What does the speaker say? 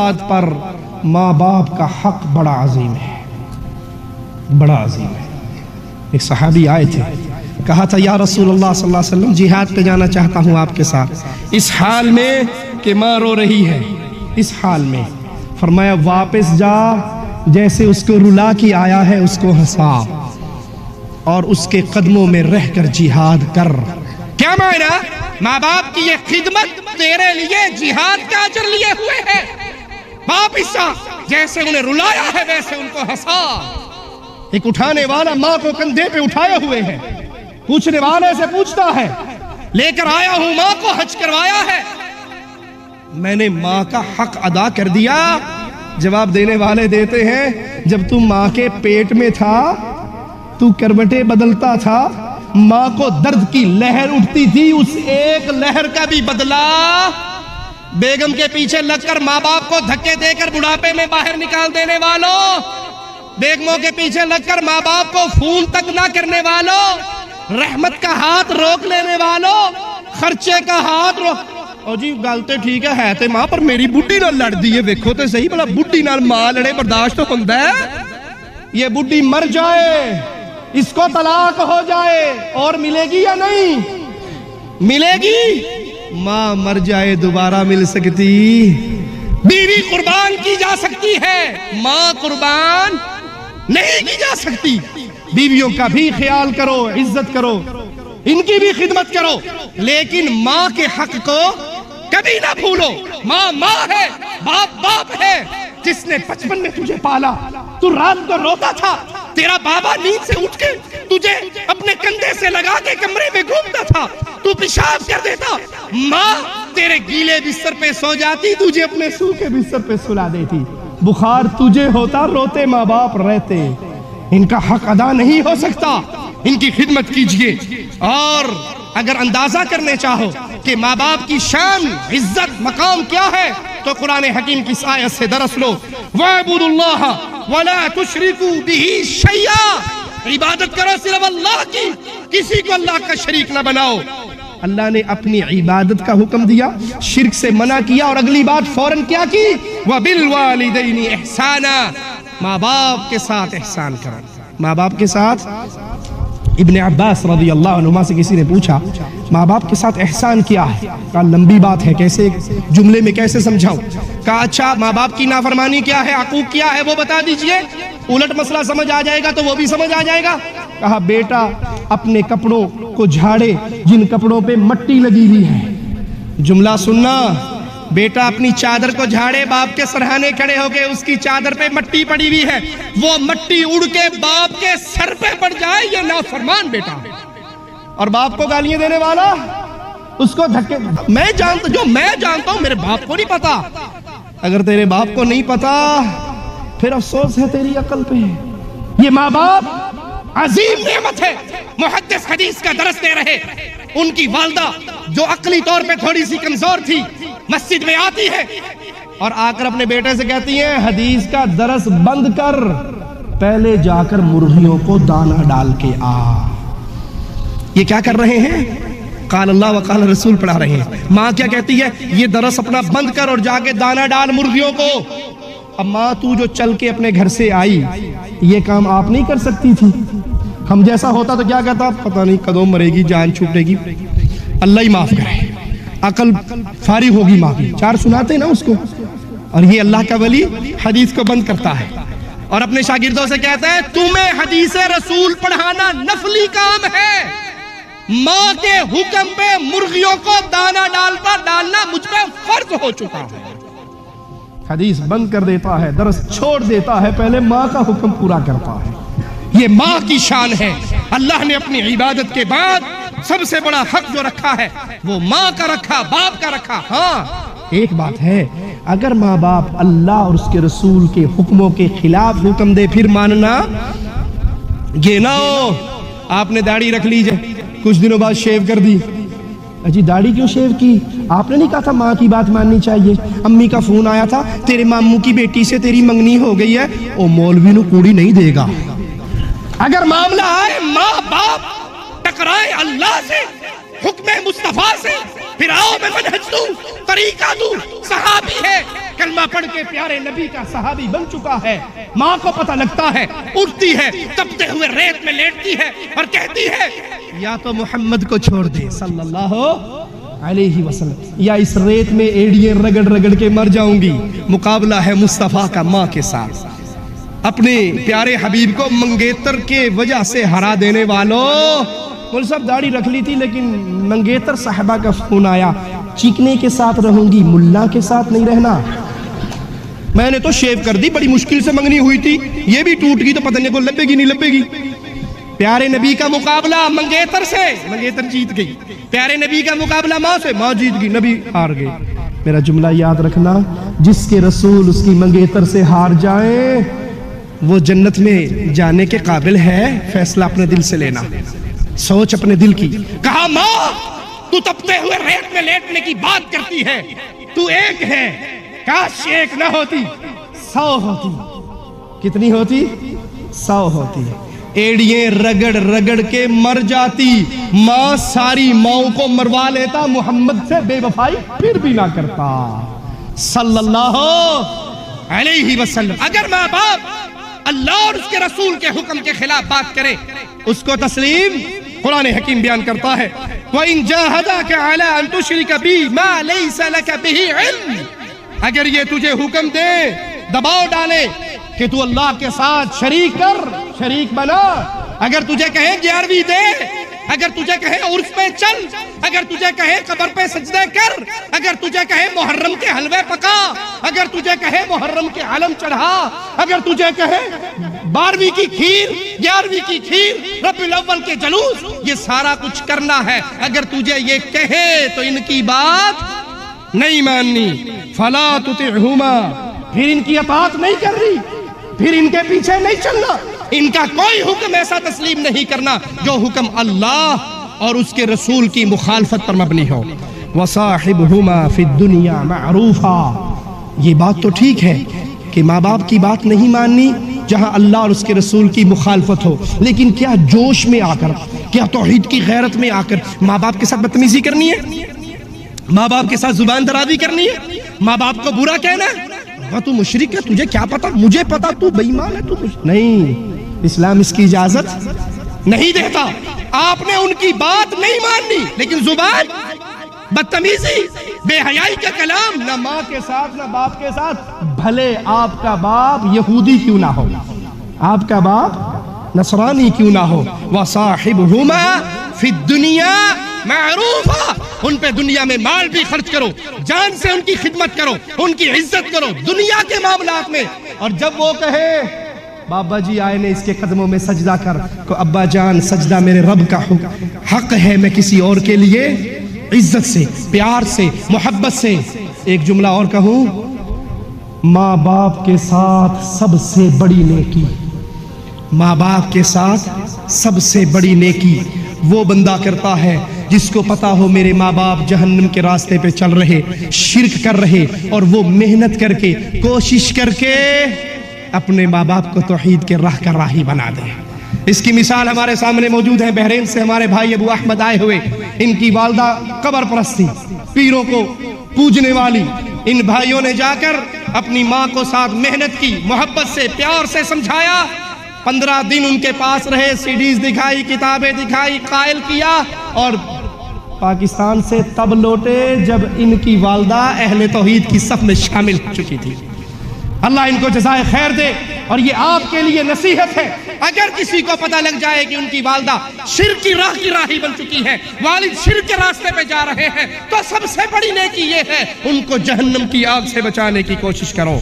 اولاد پر ماں باپ کا حق بڑا عظیم ہے، بڑا عظیم ہے۔ ایک صحابی آئے تھے، کہا تھا یا رسول اللہ صلی اللہ علیہ وسلم جہاد پہ جانا چاہتا ہوں آپ کے ساتھ، اس حال میں کہ ماں رو رہی ہے، اس حال میں۔ فرمایا واپس جا، جیسے اس کو رلا کے آیا ہے اس کو ہنسا اور اس کے قدموں میں رہ کر جہاد کر۔ کیا معنی؟ ماں باپ کی یہ خدمت تیرے لیے جہاد کا اجر لیے ہوئے ہے۔ واپس جا، جیسے انہیں رلایا ہے ویسے ان کو ہنسا۔ ایک اٹھانے والا ماں کو کندھے پہ اٹھائے ہوئے ہے، پوچھنے والے سے پوچھتا ہے لے کر آیا ہوں ماں کو، حج کروایا ہے، میں نے ماں کا حق ادا کر دیا۔ جواب دینے والے دیتے ہیں جب تم ماں کے پیٹ میں تھا تو کروٹیں بدلتا تھا، ماں کو درد کی لہر اٹھتی تھی، اس ایک لہر کا بھی بدلہ بیگم کے پیچھے لگ کر ماں باپ کو دھکے دے کر بڑھاپے میں باہر نکال دینے والوں، بیگموں کے پیچھے لگ کر ماں باپ کو فون تک نہ کرنے والوں، رحمت کا ہاتھ روک لینے والوں، خرچے کا ہاتھ روک۔ او جی گالتے ٹھیک ہے تے ماں پر میری بڈی نہ لڑ دی ہے، ویکھو تے صحیح بلا بڈی نال ماں لڑے برداشت تو ہوندہ ہے؟ یہ بڈی مر جائے، اس کو طلاق ہو جائے اور ملے گی یا نہیں؟ ملے گی؟ ماں مر جائے دوبارہ مل سکتی؟ بیوی قربان کی جا سکتی ہے، ماں قربان نہیں کی جا سکتی۔ بیویوں کا بھی خیال کرو، عزت کرو، ان کی بھی خدمت کرو، لیکن ماں کے حق کو کبھی نہ بھولو۔ ماں ماں ہے، باپ باپ ہے۔ جس نے بچپن میں تجھے پالا، تو رات کو روتا تھا، تیرا بابا نیند سے اٹھ کے تجھے اپنے کندھے سے لگا کے کمرے میں گھومتا تھا، تو پیشاب کر دیتا، ماں تیرے گیلے بستر پہ سو جاتی، تجھے اپنے سوکھے بستر پہ سلا دیتی۔ بخار تجھے ہوتا، روتے ماں باپ رہتے۔ ان کا حق ادا نہیں ہو سکتا، ان کی خدمت کیجئے۔ اور اگر اندازہ کرنے چاہو کہ ماں باپ کی شان، عزت، مقام کیا ہے، تو قرآن حکیم کی اس آیت سے درس لو، وَاعْبُدُوا اللَّهَ وَلَا تُشْرِكُوا بِهِ شَيْئًا، عبادت کرو صرف اللہ کی، کسی کو اللہ کا شریک نہ بناؤ۔ اللہ نے اپنی عبادت کا حکم دیا، شرک سے منع کیا، اور اگلی بات فوراً کیا کی؟ وَبِالْوَالِدَيْنِ إِحْسَانًا، ماں باپ کے ساتھ احسان کرو۔ ماں باپ کے ساتھ، ابن عباس رضی اللہ عنہما سے کسی نے پوچھا ماں باپ کے ساتھ احسان کیا ہے؟ کہا لمبی بات ہے، کیسے جملے میں کیسے سمجھاؤں؟ کہا اچھا ماں باپ کی نافرمانی کیا ہے، عقوق کیا ہے وہ بتا دیجئے، الٹ مسئلہ سمجھ آ جائے گا تو وہ بھی سمجھ آ جائے گا۔ کہا بیٹا اپنے کپڑوں کو جھاڑے جن کپڑوں پہ مٹی لگی ہوئی ہے۔ جملہ سننا، بیٹا اپنی چادر کو جھاڑے، باپ کے سرہانے کھڑے ہو کے اس کی چادر پہ مٹی پڑی ہوئی ہے، وہ مٹی اڑ کے باپ کے سر پہ پڑ جائے، یہ نافرمان بیٹا۔ اور باپ کو گالیاں دینے والا اس کو دھکے، میں جانتا ہوں میرے باپ کو نہیں پتا۔ اگر تیرے باپ کو نہیں پتا پھر افسوس ہے تیری عقل پہ۔ یہ ماں باپ عظیم نعمت ہے۔ محدث حدیث کا درس دے رہے، ان کی والدہ جو عقلی طور پہ تھوڑی سی کمزور تھی، مسجد میں آتی ہے اور آ کر اپنے بیٹے سے کہتی ہیں حدیث کا درس بند کر، پہلے جا کر مرغیوں کو دانہ ڈال کے آ۔ یہ کیا کر رہے ہیں؟ قال اللہ وقال رسول پڑھا رہے ہیں۔ ماں کیا کہتی ہے؟ یہ درس اپنا بند کر اور جا کے دانہ ڈال مرغیوں کو۔ اب ماں تو جو چل کے اپنے گھر سے آئی، یہ کام آپ نہیں کر سکتی تھی؟ ہم جیسا ہوتا تو کیا کہتا؟ پتہ نہیں کدوں مرے گی، جان چھوٹے گی، اللہ ہی معاف کرے، عقل فارغ ہوگی ماں کی۔ چار سناتے نا اس کو، اور یہ اللہ کا ولی حدیث کو بند کرتا ہے اور اپنے شاگردوں سے کہتا ہے تمہیں حدیث رسول پڑھانا نفلی کام ہے، ماں کے حکم پہ مرغیوں کو دانہ ڈالنا مجھ پہ فرض ہو چکا ہے۔ حدیث بند کر دیتا ہے، درس چھوڑ دیتا ہے، پہلے ماں کا حکم پورا کرتا ہے۔ یہ ماں کی شان ہے۔ اللہ نے اپنی عبادت کے بعد سب سے بڑا حق جو رکھا ہے وہ ماں کا رکھا، باپ کا رکھا۔ ہاں ایک بات ہے، اگر ماں باپ اللہ اور اس کے رسول کے حکموں کے خلاف حکم دے پھر ماننا، یہ نہ ہو آپ نے داڑھی رکھ لیجئے، کچھ دنوں بعد شیو کر دی، جی داڑھی کیوں شیو کی؟ آپ نے نہیں کہا تھا ماں کی بات ماننی چاہیے؟ امی کا فون آیا تھا تیرے ماموں کی بیٹی سے تیری منگنی ہو گئی ہے، او مولوی نو کوڑی نہیں دے گا۔ اگر معاملہ آئے ماں باپ ٹکرائے اللہ سے، حکم مصطفیٰ سے، پھر آؤ میں منہج دوں، طریقہ دوں، صحابی ہے کلمہ پڑھ کے پیارے نبی کا صحابی بن چکا ہے. ماں کو پتہ لگتا ہے، اٹھتی ہے، تپتے ہوئے ریت میں لیٹتی ہے اور کہتی ہے یا تو محمد کو چھوڑ دے صلی اللہ علیہ وسلم، یا اس ریت میں ایڑیاں رگڑ رگڑ کے مر جاؤں گی. مقابلہ ہے مصطفیٰ کا ماں کے ساتھ. اپنے پیارے حبیب کو منگیتر کے وجہ سے ہرا دینے والوں. مول صاحب داڑھی رکھ لی تھی لیکن منگیتر صاحبہ کا فون آیا، چیکنے کے ساتھ رہوں گی، ملا کے ساتھ نہیں رہنا. میں نے تو شیو کر دی، بڑی مشکل سے منگنی ہوئی تھی، یہ بھی ٹوٹ گئی تو پتہ نہیں کو لبے گی نہیں لبے گی. پیارے نبی کا مقابلہ منگیتر سے، منگیتر جیت گئی. پیارے نبی کا مقابلہ ماں سے، ماں جیت گئی، نبی ہار گئے. میرا جملہ یاد رکھنا، جس کے رسول اس کی منگیتر سے ہار جائیں وہ جنت میں جانے کے قابل ہے. فیصلہ اپنے دل سے لینا، سوچ اپنے دل کی. کہا ماں تو تپتے ہوئے ریت میں لیٹنے کی بات کرتی ہے، تو ایک ہے، کاش ایک نہ ہوتی 100 ہوتی. کتنی ہوتی؟ 100 ہوتی. ایڑییں رگڑ رگڑ کے مر جاتی. ماں ساری ماؤں کو مروا لیتا، محمد سے بے وفائی پھر بھی نہ کرتا صلی اللہ علیہ وسلم. اگر ماں باپ اللہ اور اس کے رسول کے حکم کے خلاف بات کرے اس کو تسلیم. قرآن حکیم بیان کرتا ہے وَإِن جَاهَدَاكَ عَلَىٰ أَن تُشْرِكَ بِي مَا لَيْسَ لَكَ بِهِ عِلْمٍ، اگر یہ تجھے حکم دے، دباؤ ڈالے کہ تو اللہ کے ساتھ شریک کر، شریک بنا، اگر تجھے کہے 11ویں دے، اگر تجھے کہے عرس پہ چل، اگر تجھے کہے قبر پہ سجدے کر، اگر تجھے کہے محرم کے حلوے پکا، اگر تجھے کہے محرم کے علم چڑھا، اگر تجھے کہے 12ویں کی کھیر، 11ویں کی کھیر، ربیع الاول کے جلوس، یہ سارا کچھ کرنا ہے. اگر تجھے یہ کہے تو ان کی بات نہیں ماننی. فلا تطعہما، پھر ان کی اطاعت نہیں کر رہی، پھر ان کے پیچھے نہیں چلنا. ان کا کوئی حکم ایسا تسلیم نہیں کرنا جو حکم اللہ اور اس کے رسول کی مخالفت پر مبنی ہو. وَصَاحِبْهُمَا فِي الدُّنْيَا مَعْرُوفًا، یہ بات تو ٹھیک ہے کہ ماں باپ کی بات نہیں ماننی جہاں اللہ اور اس کے رسول کی مخالفت ہو، لیکن کیا جوش میں آ کر، کیا توحید کی غیرت میں آ کر ماں باپ کے ساتھ بدتمیزی کرنی ہے، ماں باپ کے ساتھ زبان درازی کرنی ہے، ماں باپ کو برا کہنا ہے؟ تو مشرک ہے، تجھے کیا پتا، مجھے پتا تو بے ایمان ہے، تو نہیں. اسلام اس کی اجازت نہیں دیتا. آپ نے ان کی بات نہیں ماننی لیکن زبان، بدتمیزی، بے حیائی کا کلام، نہ ماں کے ساتھ نہ باپ کے ساتھ، بھلے آپ کا باپ یہودی کیوں نہ ہو، آپ کا باپ نصرانی کیوں نہ ہو. وَصَاحِبْهُمَا فِي الدُّنْيَا معروفا، ان پہ دنیا میں مال بھی خرچ کرو، جان سے ان کی خدمت کرو، ان کی عزت کرو دنیا کے معاملات میں. اور جب وہ کہے بابا جی آئے نے اس کے قدموں میں سجدہ کر، کو ابا جان سجدہ میرے رب کا حق ہے، میں کسی اور کے لیے عزت سے، پیار سے، محبت سے. ایک جملہ اور کہوں، ماں باپ کے ساتھ سب سے بڑی نیکی، ماں باپ کے ساتھ سب سے بڑی نیکی وہ بندہ کرتا ہے جس کو پتا ہو میرے ماں باپ جہنم کے راستے پہ چل رہے، شرک کر رہے، اور وہ محنت کر کے، کوشش کر کے اپنے ماں باپ کو توحید کے راہ کا راہی بنا دے. اس کی مثال ہمارے سامنے موجود ہے. بحرین سے ہمارے بھائی ابو احمد آئے ہوئے، ان کی والدہ قبر پرستی، پیروں کو پوجنے والی. ان بھائیوں نے جا کر اپنی ماں کو ساتھ محنت کی، محبت سے، پیار سے سمجھایا. 15 دن ان کے پاس رہے، CDs دکھائی، کتابیں دکھائی، قائل کیا، اور پاکستان سے تب لوٹے جب ان کی والدہ اہل توحید کی صف میں شامل ہو چکی تھی. اللہ ان کو جزائے خیر دے. اور یہ آپ کے لیے نصیحت ہے، اگر کسی کو پتہ لگ جائے کہ ان کی والدہ شرک کی راہ کی راہی بن چکی ہے، والد شرک کے راستے پہ جا رہے ہیں، تو سب سے بڑی نیکی یہ ہے ان کو جہنم کی آگ سے بچانے کی کوشش کرو.